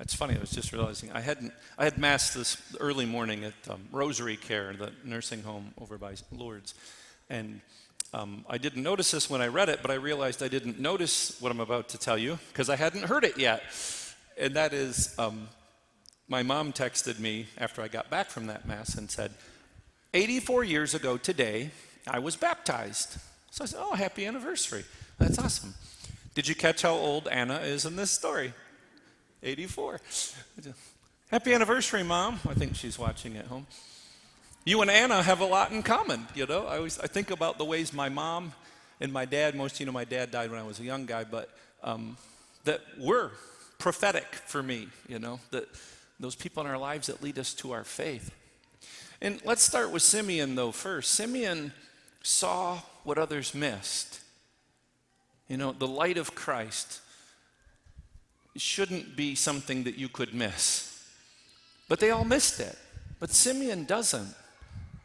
It's funny, I was just realizing I had mass this early morning at Rosary Care, the nursing home over by Lourdes. And I didn't notice this when I read it, but I realized I didn't notice what I'm about to tell you because I hadn't heard it yet. And that is, my mom texted me after I got back from that mass and said, 84 years ago today, I was baptized. So I said, oh, happy anniversary. That's awesome. Did you catch how old Anna is in this story? 84. Happy anniversary, Mom. I think she's watching at home. You and Anna have a lot in common, you know. I think about the ways my mom and my dad, my dad died when I was a young guy, but that were prophetic for me, you know, that those people in our lives that lead us to our faith. And let's start with Simeon, though, first. Simeon saw what others missed. You know, the light of Christ shouldn't be something that you could miss. But they all missed it. But Simeon doesn't.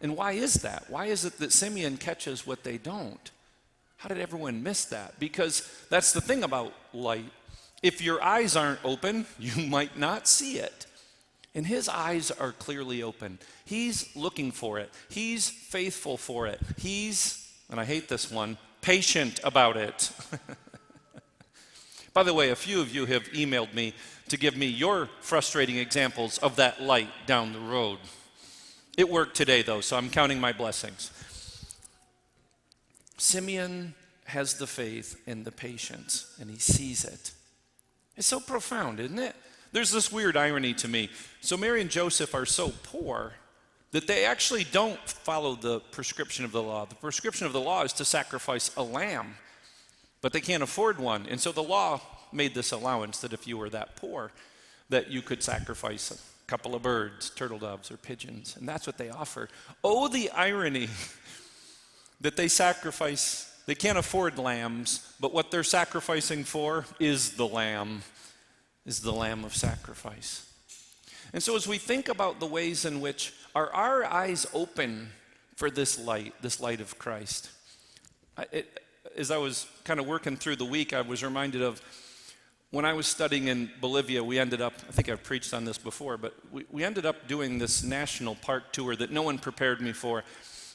And why is that? Why is it that Simeon catches what they don't? How did everyone miss that? Because that's the thing about light. If your eyes aren't open, you might not see it. And his eyes are clearly open. He's looking for it. He's faithful for it. He's, and I hate this one, patient about it. By the way, a few of you have emailed me to give me your frustrating examples of that light down the road. It worked today, though, so I'm counting my blessings. Simeon has the faith and the patience, and he sees it. It's so profound, isn't it? There's this weird irony to me. So Mary and Joseph are so poor that they actually don't follow the prescription of the law. The prescription of the law is to sacrifice a lamb, but they can't afford one. And so the law made this allowance that if you were that poor, that you could sacrifice a couple of birds, turtle doves, or pigeons. And that's what they offer. Oh, the irony that they sacrifice, they can't afford lambs, but what they're sacrificing for is the lamb of sacrifice. And so as we think about the ways in which are our eyes open for this light of Christ, as I was kind of working through the week, I was reminded of when I was studying in Bolivia. We ended up, I think I've preached on this before, but we ended up doing this national park tour that no one prepared me for.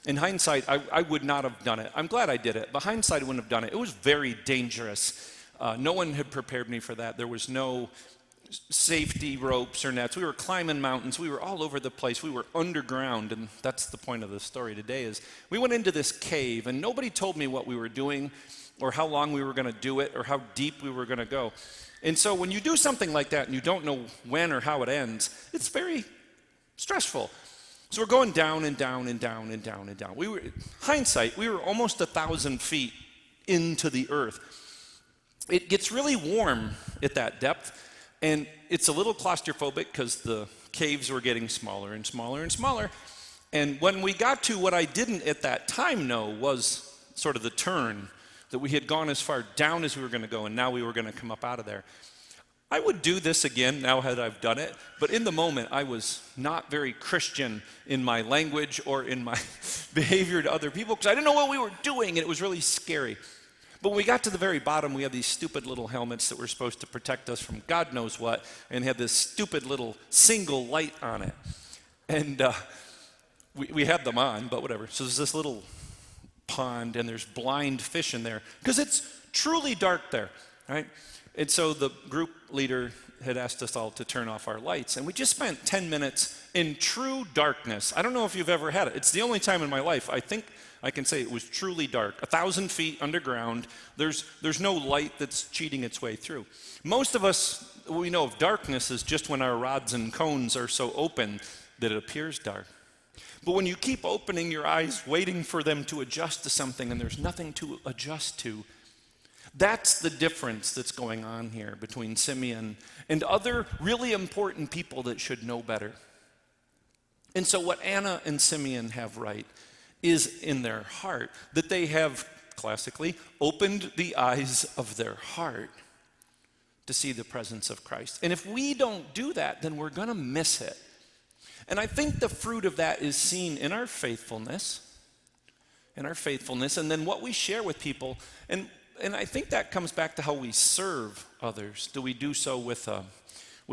In hindsight, I would not have done it. I'm glad I did it, but hindsight, I wouldn't have done it. It was very dangerous. No one had prepared me for that. There was no safety ropes or nets. We were climbing mountains. We were all over the place. We were underground, and that's the point of the story today is we went into this cave, and nobody told me what we were doing or how long we were going to do it or how deep we were going to go. And so when you do something like that and you don't know when or how it ends, it's very stressful. So we're going down and down and down and down and down. Hindsight, we were almost 1,000 feet into the earth. It gets really warm at that depth, and it's a little claustrophobic because the caves were getting smaller and smaller and smaller. And when we got to what I didn't at that time know was sort of the turn, that we had gone as far down as we were going to go, and now we were going to come up out of there. I would do this again now that I've done it, but in the moment I was not very Christian in my language or in my behavior to other people because I didn't know what we were doing, and it was really scary. But when we got to the very bottom, we had these stupid little helmets that were supposed to protect us from God knows what, and had this stupid little single light on it. And we had them on, but whatever. So there's this little pond, and there's blind fish in there because it's truly dark there, right? And so the group leader had asked us all to turn off our lights, and we just spent 10 minutes in true darkness. I don't know if you've ever had it. It's the only time in my life I think I can say it was truly dark. 1,000 feet underground. There's no light that's cheating its way through. Most of us, we know of darkness is just when our rods and cones are so open that it appears dark. But when you keep opening your eyes, waiting for them to adjust to something, and there's nothing to adjust to, that's the difference that's going on here between Simeon and other really important people that should know better. And so what Anna and Simeon have right is in their heart, that they have, classically, opened the eyes of their heart to see the presence of Christ. And if we don't do that, then we're going to miss it. And I think the fruit of that is seen in our faithfulness, and then what we share with people. And I think that comes back to how we serve others. Do we do so with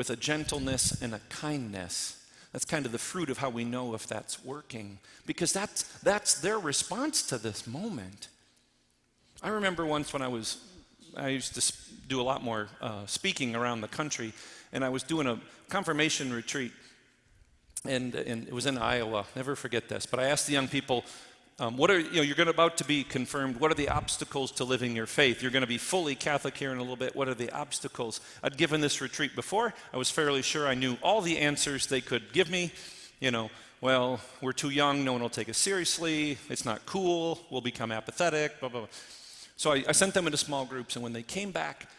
with a gentleness and a kindness. That's kind of the fruit of how we know if that's working, because that's their response to this moment. I remember once when I used to do a lot more speaking around the country, and I was doing a confirmation retreat, and it was in Iowa. Never forget this. But I asked the young people, you're about to be confirmed. What are the obstacles to living your faith? You're going to be fully Catholic here in a little bit. What are the obstacles? I'd given this retreat before. I was fairly sure I knew all the answers they could give me. Well, we're too young. No one will take us seriously. It's not cool. We'll become apathetic, blah, blah, blah. So I sent them into small groups, and when they came back,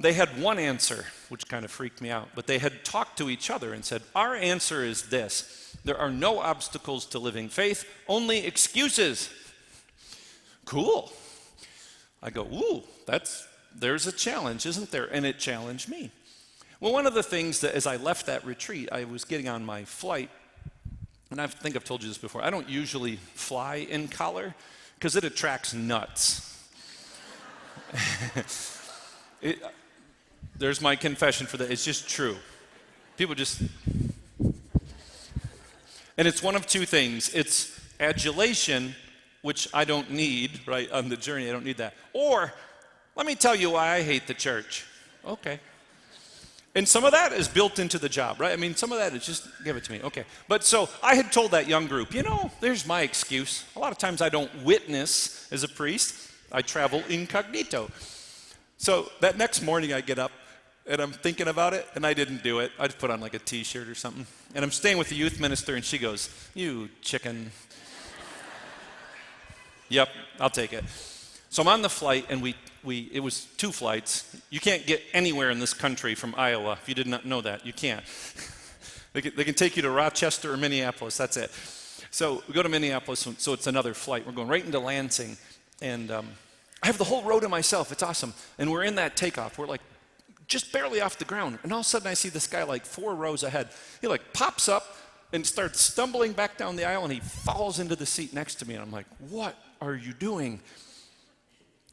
they had one answer, which kind of freaked me out, but they had talked to each other and said, our answer is this: there are no obstacles to living faith, only excuses. Cool. I go, ooh, there's a challenge, isn't there? And it challenged me. Well, one of the things that as I left that retreat, I was getting on my flight, and I think I've told you this before, I don't usually fly in collar because it attracts nuts. There's my confession for that. It's just true. People just... And it's one of two things. It's adulation, which I don't need, right, on the journey. I don't need that. Or, let me tell you why I hate the church. Okay. And some of that is built into the job, right? I mean, some of that is just, give it to me. Okay. But so I had told that young group, there's my excuse. A lot of times I don't witness as a priest. I travel incognito. So that next morning I get up, and I'm thinking about it, and I didn't do it. I just put on like a t-shirt or something. And I'm staying with the youth minister, and she goes, you chicken. Yep, I'll take it. So I'm on the flight, and it was 2 flights. You can't get anywhere in this country from Iowa. If you did not know that, you can't. They can take you to Rochester or Minneapolis, that's it. So we go to Minneapolis, so it's another flight. We're going right into Lansing, and I have the whole row to myself. It's awesome. And we're in that takeoff. We're like just barely off the ground. And all of a sudden I see this guy like 4 rows ahead. He like pops up and starts stumbling back down the aisle, and he falls into the seat next to me. And I'm like, what are you doing?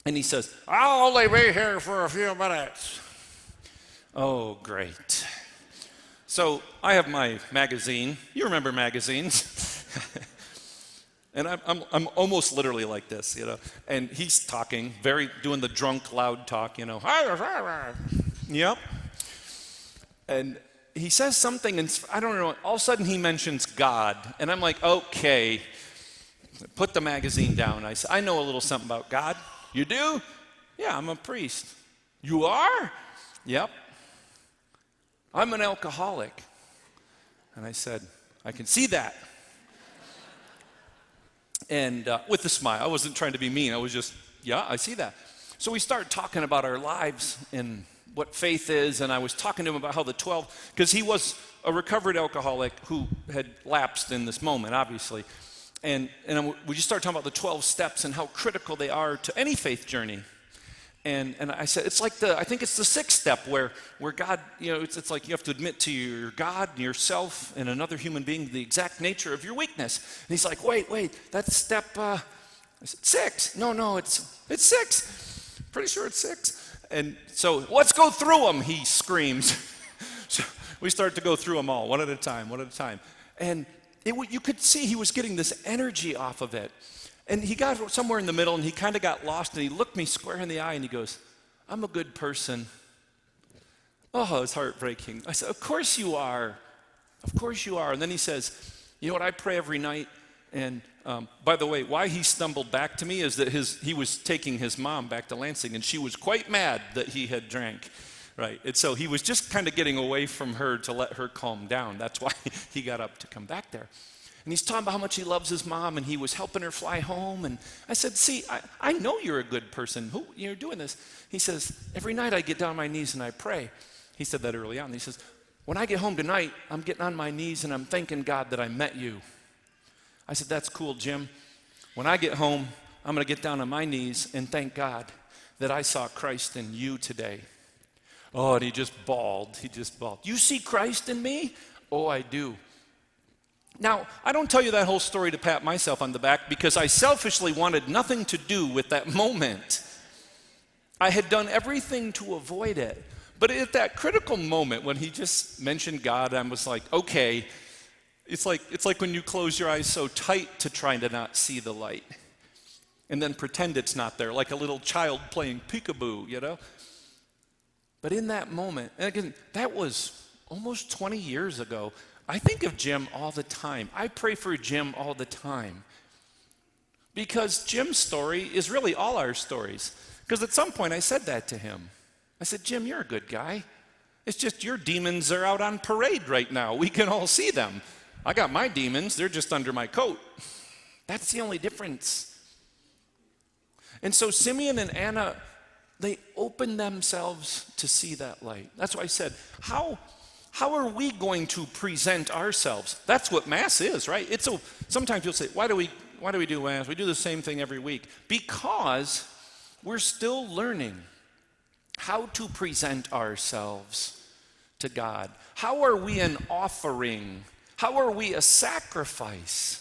And he says, I'll only be here for a few minutes. Oh, great. So I have my magazine. You remember magazines. And I'm almost literally like this, And he's talking, doing the drunk, loud talk, Yep. And he says something, and I don't know, all of a sudden he mentions God. And I'm like, okay, put the magazine down. I said, I know a little something about God. You do? Yeah, I'm a priest. You are? Yep. I'm an alcoholic. And I said, I can see that. And with a smile. I wasn't trying to be mean. I was just, yeah, I see that. So we started talking about our lives and what faith is, and I was talking to him about how the 12, because he was a recovered alcoholic who had lapsed in this moment, obviously. And we just started talking about the 12 steps and how critical they are to any faith journey. And I said, it's like I think it's the 6th step where God, it's like you have to admit to your God, yourself, and another human being the exact nature of your weakness. And he's like, wait, that's step 6. No, it's 6. Pretty sure it's 6. And so let's go through them, he screams. So we start to go through them all, one at a time. And you could see he was getting this energy off of it. And he got somewhere in the middle, and he kind of got lost, and he looked me square in the eye, and he goes, I'm a good person. Oh, it's heartbreaking. I said, of course you are. Of course you are. And then he says, you know what, I pray every night. And by the way, why he stumbled back to me is that he was taking his mom back to Lansing, and she was quite mad that he had drank. Right? And so he was just kind of getting away from her to let her calm down. That's why he got up to come back there. And he's talking about how much he loves his mom, and he was helping her fly home. And I said, see, I know you're a good person. You're doing this. He says, every night I get down on my knees and I pray. He said that early on. He says, when I get home tonight, I'm getting on my knees and I'm thanking God that I met you. I said, that's cool, Jim. When I get home, I'm going to get down on my knees and thank God that I saw Christ in you today. Oh, and he just bawled. You see Christ in me? Oh, I do. Now, I don't tell you that whole story to pat myself on the back because I selfishly wanted nothing to do with that moment. I had done everything to avoid it. But at that critical moment when he just mentioned God, I was like, okay, it's like when you close your eyes so tight to try to not see the light and then pretend it's not there, like a little child playing peekaboo, you know? But in that moment, and again, that was almost 20 years ago, I think of Jim all the time. I pray for Jim all the time. Because Jim's story is really all our stories. Because at some point I said that to him. I said, Jim, you're a good guy. It's just your demons are out on parade right now. We can all see them. I got my demons, they're just under my coat. That's the only difference. And so Simeon and Anna, they opened themselves to see that light. That's why I said, how are we going to present ourselves? That's what Mass is, right? Sometimes you'll say, why do we do Mass? We do the same thing every week. Because we're still learning how to present ourselves to God. How are we an offering? How are we a sacrifice?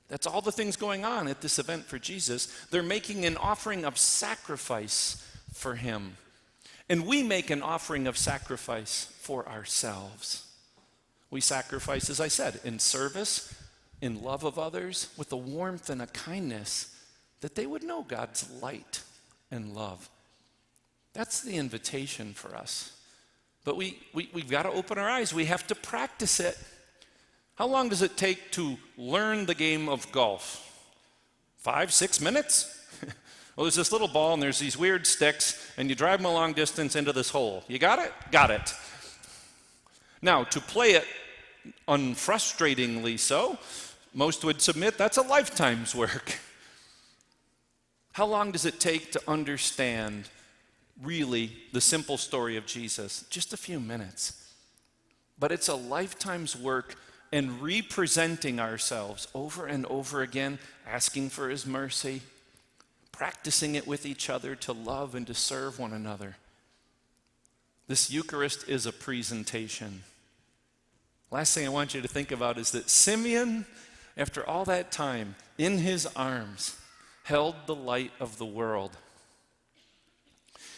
That's all the things going on at this event for Jesus. They're making an offering of sacrifice for him. And we make an offering of sacrifice for ourselves. We sacrifice, as I said, in service, in love of others, with a warmth and a kindness that they would know God's light and love. That's the invitation for us. But we've got to open our eyes. We have to practice it. How long does it take to learn the game of golf? 5, 6 minutes? Well, there's this little ball and there's these weird sticks and you drive them a long distance into this hole. You got it? Got it. Now, to play it unfrustratingly so, most would submit that's a lifetime's work. How long does it take to understand really the simple story of Jesus? Just a few minutes. But it's a lifetime's work in representing ourselves over and over again, asking for his mercy, practicing it with each other to love and to serve one another. This Eucharist is a presentation. Last thing I want you to think about is that Simeon, after all that time, in his arms, held the light of the world.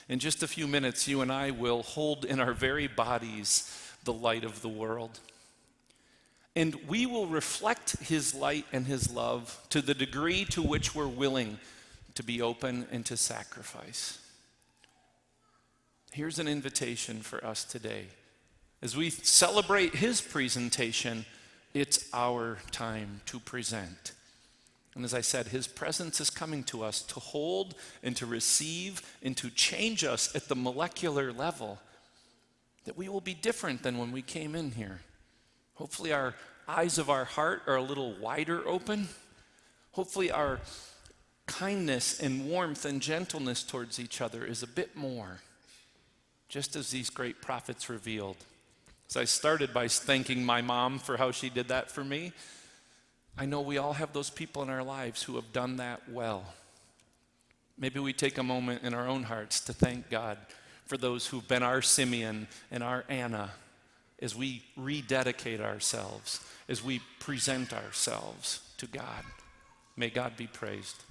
In just a few minutes, you and I will hold in our very bodies the light of the world. And we will reflect his light and his love to the degree to which we're willing to be open and to sacrifice. Here's an invitation for us today. As we celebrate his presentation, it's our time to present. And as I said, his presence is coming to us to hold and to receive and to change us at the molecular level, that we will be different than when we came in here. Hopefully our eyes of our heart are a little wider open. Hopefully our kindness and warmth and gentleness towards each other is a bit more, just as these great prophets revealed. So I started by thanking my mom for how she did that for me. I know we all have those people in our lives who have done that well. Maybe we take a moment in our own hearts to thank God for those who've been our Simeon and our Anna as we rededicate ourselves, as we present ourselves to God. May God be praised.